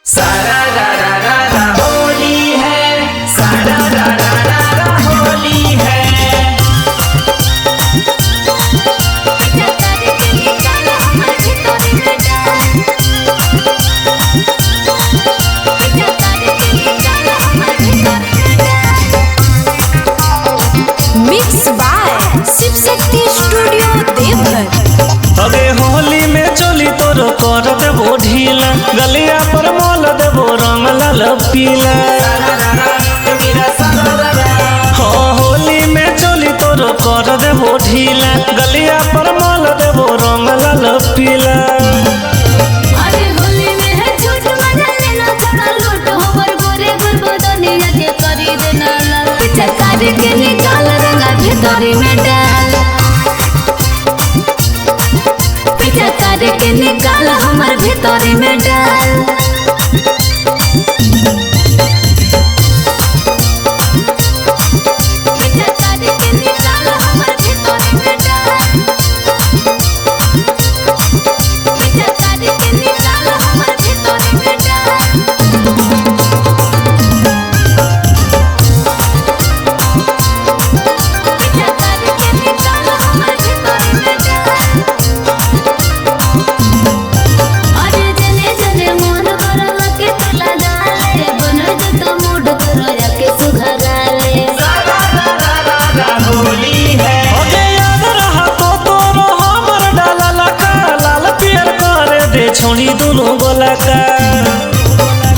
सारा रा रा रा रा होली है, सारा रा रा रा रा होली है। Mix by Shiv Shakti studio Deoghar. अबे होली में चोली तोर कर देबो ढीला, गलिया पर मोल देबो रंग लाल पीला। हाँ होली में चोली तोर कर देबो ढीला, गलिया पर मोल देबो रंग लाल पीला। अरे होली में है झूठ मजा लेना थोड़ा लूट हमर गोरे गुरबदनिया के करी देना लाल पिचकार के निकाल रंगा भीतरी में डाल पिचकार के निकाल हमर भीतरी में डाल। पिचकार के निकाल हमर भीतरी में डाल पिचकार के निकाल हमर भीतरी में डाल। पिचकार के निकाल हमर भीतरी में डाल। अरे जने जने मन बरवा के तला डाले बन जत मूड करया के सुघराले। होली है अबे याद रहा तो तोरो हमर डाला लका, लाल पियर करे दे छोड़ी दुनु गोला का।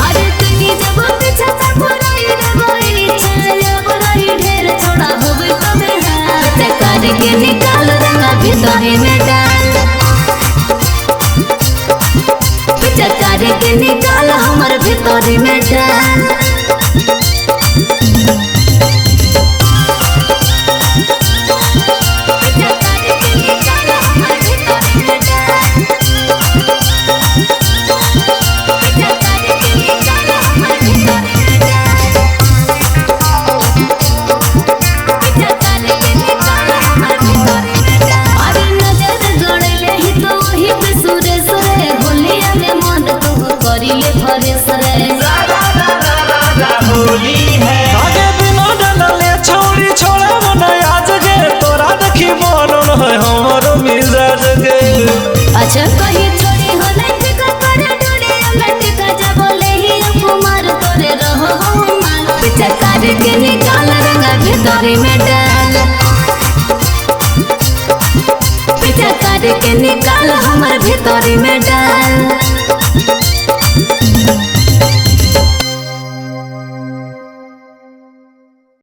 अरे तनी जब पीछा से पुराई रे गोई छाया पुराई ढेर छोड़ा होबे तबे हाथ पिचकार के निकाल रंगा भीतरी में डाल पिचकार के निकाल हमर भीतरी में डाल। पिचकार के निकाल हमर भीतरी में डाल पिचकार के निकाल हमर भीतरी में डाल पिचकार के निकाल हमर भीतरी में डाल। अरे नजर गड़ले ही तो वही पे सुरे सुरे होलिया में मन तू करिले भरे सरे। होली है आगे बिना डलले छोड़ी छोड़े मन आज गे, तोरा देखी बनल है हमरो मिजाज गे। अच्छा कहीं छोड़ी हो नहीं टिका करे डोरिया में टिका जब ले ही कुमार तोरे रहो मान पिचकार के निकाल रंगा भीतरी में डाल पिचकार के निकाल हमर भीतरी में डाल।